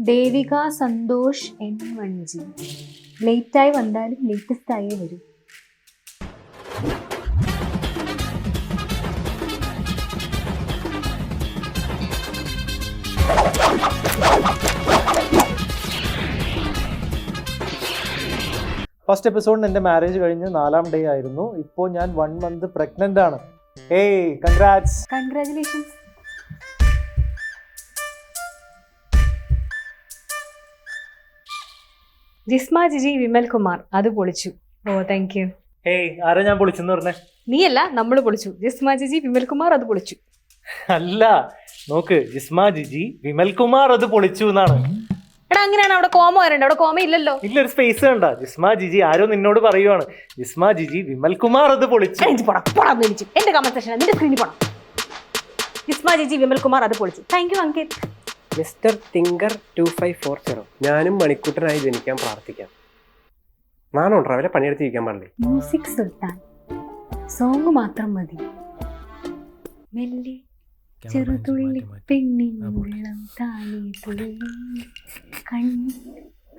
Devika Santhosh N1G. ലേറ്റായി വന്നാലും latest ആയേ വരും. ഫസ്റ്റ് എപ്പിസോഡിന് എൻ്റെ മാരേജ് കഴിഞ്ഞ് 4ാം ഡേ ആയിരുന്നു. ഇപ്പോൾ ഞാൻ 1 month പ്രഗ്നൻ്റ് ആണ്. ഏയ് കൺഗ്രാറ്റ്സ്. കൺഗ്രാറ്റുലേഷൻസ്. ജിസ്മ ജിജി വിമൽ കുമാർ അത് പൊളിച്ചു. ഓ താങ്ക് യു. ഏയ് ആരാ ഞാൻ പൊളിച്ചെന്ന് പറഞ്ഞേ? നീയല്ല, നമ്മൾ പൊളിച്ചു. ജിസ്മ ജിജി വിമൽ കുമാർ അത് പൊളിച്ചു. അല്ല, നോക്ക്, ജിസ്മ ജിജി വിമൽ കുമാർ അത് പൊളിച്ചു എന്നാണ്. എടാ അങ്ങനെയാണ്. അവിടെ കോമ വരണ്ട. അവിടെ കോമ ഇല്ലല്ലോ. ഇല്ല, ഒരു സ്പേസ് കണ്ട. ജിസ്മ ജിജി ആരോ നിന്നോട് പറയുവാണ്, ജിസ്മ ജിജി വിമൽ കുമാർ അത് പൊളിച്ചു. എന്റെ കമന്റ് സെക്ഷൻ നിന്റെ സ്ക്രീനിൽ പോണം. ജിസ്മ ജിജി വിമൽ കുമാർ അത് പൊളിച്ചു. Thank you Ankit. Mister thinker 2540. ഞാനും മണിക്കൂട്ടനായി ജനിക്കാൻ പ്രാർത്ഥിക്കാം. നാണോ ട്രാവലെ പണിയെടുത്തിരിക്കാൻ പാടില്ലേ? മ്യൂസിക് സുൽത്താൻ. സോങ് മാത്രം മതി. മെല്ലെ ചെറുതുള്ളി പെണ്ണിളം താലി തുള്ളി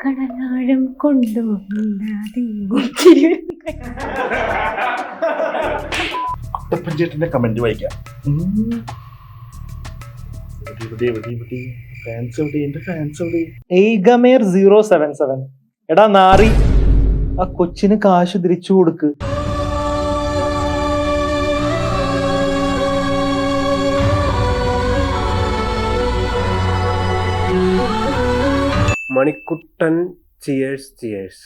കടലാഴം കൊണ്ടു കുട്ടപ്പഞ്ചേട്ടന്റെ കമന്റ് വായിക്കാം. എയ്ഗമേർ 077. എടാ നാറി, ആ കൊച്ചിന് കാശ് തിരിച്ചു കൊടുക്ക്. Manikuttan cheers cheers.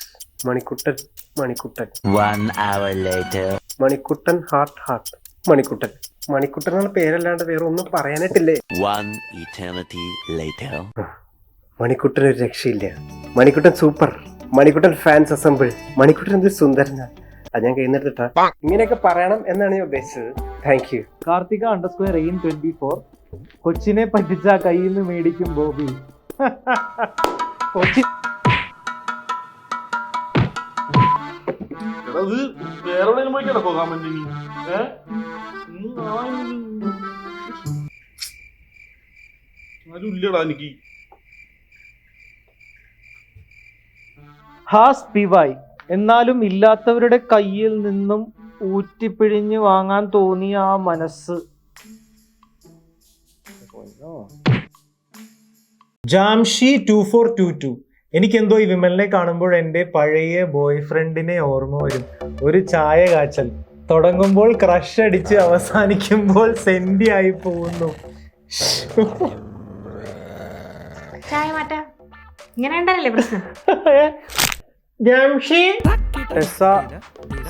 Manikuttan Manikuttan 1 hour later. Manikuttan heart heart. Manikuttan Manikuttan എന്നുള്ള പേരല്ലാണ്ട് വേറെ ഒന്നും പറയാനായിട്ടില്ലേ? 1 eternity later. മണിക്കുട്ടൻ ഒരു രക്ഷയില്ല. Manikuttan super. Manikuttan fans assemble. Manikuttan എന്തൊരു സുന്ദരനാ. അത് ഞാൻ കൈന്നെടുത്തിട്ടാ ഇങ്ങനെയൊക്കെ പറയണം എന്നാണ് ഞാൻ ഉദ്ദേശിച്ചത്. Thank you. കാർത്തിക _Rain24. കൊച്ചിനെ പറ്റിച്ച കയ്യിൽ നിന്ന് മേടിക്കും ബോബി. കൊച്ചി വേറെ പോയി കിടക്കോ കമന്റ്? ഇല്ലടാ എനിക്ക്. ഹാസ് പിവായ്. എന്നാലും ഇല്ലാത്തവരുടെ കയ്യിൽ നിന്നും ഊറ്റിപ്പിഴിഞ്ഞ് വാങ്ങാൻ തോന്നിയ ആ മനസ്സ്. ജാംഷി 2422. എനിക്കെന്തോ ഈ വിമലിനെ കാണുമ്പോൾ എൻ്റെ പഴയ ബോയ് ഫ്രണ്ടിനെ ഓർമ്മ വരും. ഒരു ചായ കാച്ചൽ തുടങ്ങുമ്പോൾ ക്രഷ് അടിച്ച് അവസാനിക്കുമ്പോൾ സെൻഡി ആയി പോകുന്നു. ചായ മാറ്റാ. ഇങ്ങനെ ഉണ്ടല്ലേ പ്രശ്നം. ജാംഷി ടെസ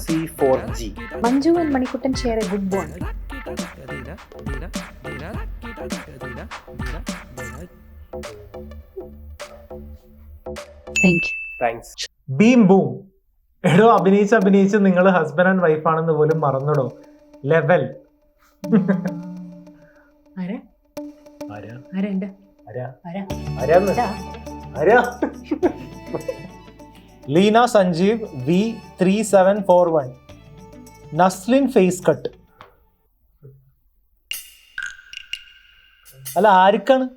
C4G. Manju and Manikuttan share a good bond. Thanks. ബീം ബൂം. എടോ, അഭിനയിച്ച് നിങ്ങൾ ഹസ്ബൻഡ് ആൻഡ് വൈഫ് ആണെന്ന് പോലും മറന്നടോ. Level. Leena Sanjeev V3741. Naslen face cut. അല്ല, ആർക്കാണ്?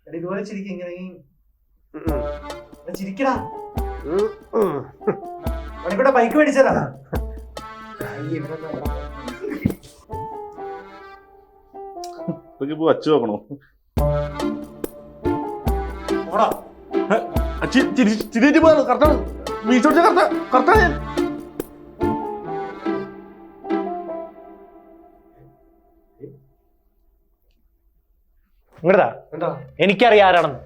ഇതുപോലെ ചിരിക്കടാ. മണിക്കൂടെ ബൈക്ക് മേടിച്ചതാ. അച്ചു നോക്കണോ? ചിരിച്ചു പോയാണ്. കറക്റ്റാണ്. വീഴ്ച കറക്റ്റാണ്. ഞാൻ ഇങ്ങടാ, എനിക്കറിയാം ആരാണെന്ന്.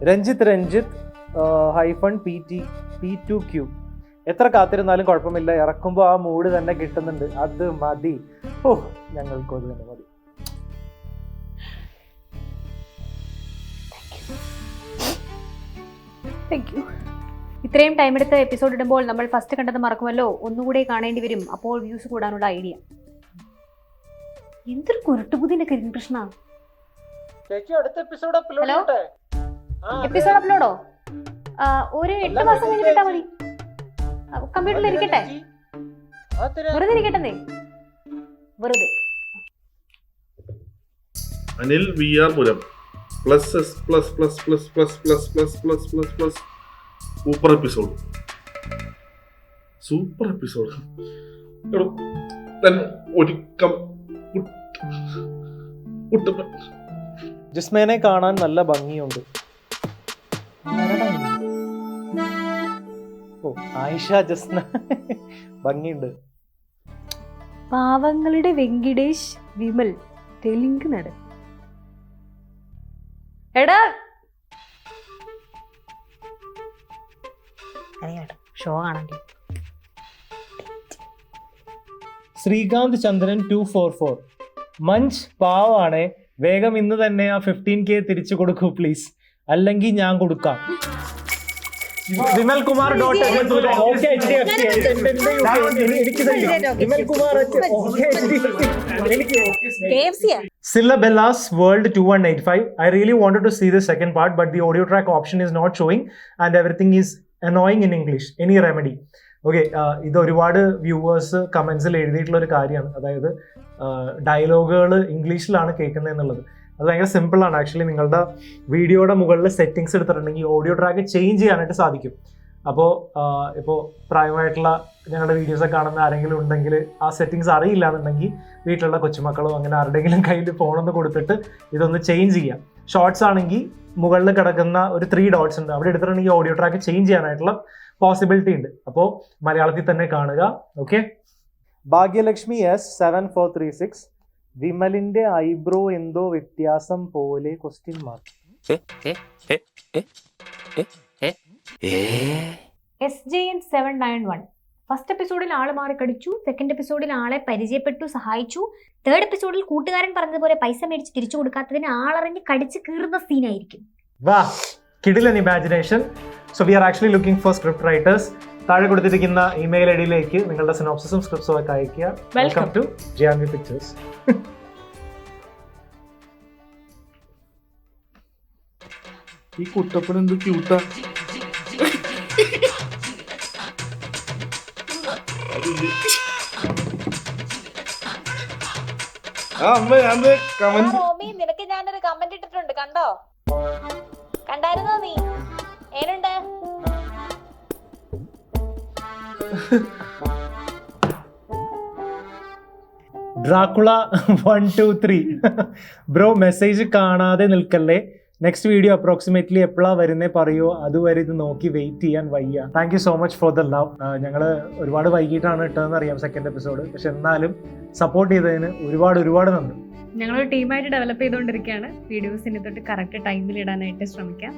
രഞ്ജിത്ത് -PT_P2Q. എത്ര കാത്തിരുന്നാലും കുഴപ്പമില്ല, ഇറക്കുമ്പോ ആ മൂഡ് തന്നെ കിട്ടുന്നുണ്ട്. അത് മതി. ഓ, ഞങ്ങൾക്കും അത് തന്നെ മതി. Thank you. ഇത്രയും ടൈം എടുത്ത് എപ്പിസോഡ് ഇടുമ്പോൾ നമ്മൾ ഫസ്റ്റ് കണ്ടത് മറക്കുമല്ലോ, ഒന്നുകൂടെ കാണേണ്ടി വരും. അപ്പോൾ വ്യൂസ് കൂടാനുള്ള ഐഡിയ. എന്തൊരു കുരുട്ടുബുദ്ധിന്റെ കൃഷ്ണ. ഹലോ, എപ്പിസോഡ് അപ്ലോഡോ? ഒരു 8 മാസം കഴിഞ്ഞിട്ടാ മതി. കമ്പ്യൂട്ടറിൽ ഇരിക്കട്ടെ, വെറുതെ ഇരിക്കട്ടെ, വെറുതെ. അനിൽ VR പുരം plus plus plus plus plus plus plus plus plus plus super episode. Super episode. ജിസ്മേനെ കാണാൻ നല്ല ഭംഗിയുണ്ട്. ഓ, ആയിഷ ജസ്ന ഭംഗിയുണ്ട്. പാവങ്ങളുടെ വെങ്കിടേഷ് വിമൽ തെലുങ്ക് നട. എടാ ഷോ കാണാൻ. ശ്രീകാന്ത് ചന്ദ്രൻ 244 മഞ്ച് പാവാണേ, വേഗം ഇന്ന് തന്നെ ആ 15K തിരിച്ചു കൊടുക്കൂ പ്ലീസ്, അല്ലെങ്കിൽ ഞാൻ കൊടുക്കാം. Vimal Kumar Sillabella's World 2185. I really wanted to see the second part, but the audio track option is not showing and everything is annoying in English. Any remedy? Okay, ഇത് ഒരുപാട് വ്യൂവേഴ്സ് കമന്റ്സിൽ എഴുതിയിട്ടുള്ള ഒരു കാര്യമാണ്. അതായത് ഡയലോഗുകൾ ഇംഗ്ലീഷിലാണ് കേൾക്കുന്നത് എന്നുള്ളത്. അത് ഭയങ്കര സിമ്പിളാണ് ആക്ച്വലി. നിങ്ങളുടെ വീഡിയോയുടെ മുകളിൽ സെറ്റിങ്സ് എടുത്തിട്ടുണ്ടെങ്കിൽ ഓഡിയോ ട്രാക്ക് ചേഞ്ച് ചെയ്യാനായിട്ട് സാധിക്കും. അപ്പോൾ ഇപ്പോൾ പ്രായമായിട്ടുള്ള ഞങ്ങളുടെ വീഡിയോസൊക്കെ കാണുന്ന ആരെങ്കിലും ഉണ്ടെങ്കിൽ ആ സെറ്റിങ്സ് അറിയില്ല എന്നുണ്ടെങ്കിൽ വീട്ടിലുള്ള കൊച്ചുമക്കളോ അങ്ങനെ ആരുടെയെങ്കിലും കയ്യിൽ ഫോണൊന്ന് കൊടുത്തിട്ട് ഇതൊന്ന് ചേഞ്ച് ചെയ്യാം. ഷോർട്സ് ആണെങ്കിൽ മുകളിൽ കിടക്കുന്ന ഒരു 3 ഡോട്ട്സ് ഉണ്ട്, അവിടെ എടുത്തിട്ടുണ്ടെങ്കിൽ ഓഡിയോ ട്രാക്ക് ചേഞ്ച് ചെയ്യാനായിട്ടുള്ള പോസിബിലിറ്റി ഉണ്ട്. അപ്പോൾ മലയാളത്തിൽ തന്നെ കാണുക. ഓക്കെ. ഭാഗ്യലക്ഷ്മി S7436 വിമലിന്റെ ഐബ്രോ എന്തോ വ്യത്യാസം പോലെ SJN 791 ഫസ്റ്റ് എപ്പിസോഡിൽ ആള് മാറി കടിച്ചു, സെക്കൻഡ് എപ്പിസോഡിൽ ആളെ പരിചയപ്പെട്ടു സഹായിച്ചു, തേർഡ് എപ്പിസോഡിൽ കൂട്ടുകാരൻ പറഞ്ഞതുപോലെ പൈസ മേടിച്ച് തിരിച്ചു കൊടുക്കാത്തതിന് ആളറിഞ്ഞ് കടിച്ച് കീറുന്ന സീനായിരിക്കും. വാ, കിടിലൻ imagination. So we are actually looking for script writers. താഴെ കൊടുത്തിരിക്കുന്ന ഇമെയിൽ ഐഡിയിലേക്ക് നിങ്ങളുടെ സിനോപ്സിസും സ്ക്രിപ്റ്റ്സും ഒക്കെ അയക്കുക. Welcome to JNV Pictures. ഈ കുട്ടപ്പൻ എന്ത് ക്യൂട്ടാ. നിനക്ക് ഞാനൊരു കമന്റ് ഇട്ടിട്ടുണ്ട്, കണ്ടോ? കണ്ടായിരുന്നോ നീ? ഏനുണ്ട്? ഡ്രാക്കുള 123 ബ്രോ, മെസ്സേജ് കാണാതെ നിൽക്കല്ലേ. നെക്സ്റ്റ് വീഡിയോ അപ്രോക്സിമേറ്റ്ലി എപ്പോഴാണ് വരുന്നേ പറയോ, അതുവരെ ഇത് നോക്കി വെയിറ്റ് ചെയ്യാൻ വയ്യ. Thank you so much for the love. ഞങ്ങൾ ഒരുപാട് വൈകിട്ടാണ് ഇട്ടതെന്ന് അറിയാം സെക്കൻഡ് എപ്പിസോഡ്, പക്ഷെ എന്നാലും സപ്പോർട്ട് ചെയ്തതിന് ഒരുപാട് നന്ദി. ഞങ്ങളൊരു ടീമായിട്ട് ഡെവലപ്പ് ചെയ്തുകൊണ്ടിരിക്കുകയാണ്. വീഡിയോസിനെ തൊട്ട് കറക്റ്റ് ടൈമിൽ ഇടാനായിട്ട് ശ്രമിക്കാം.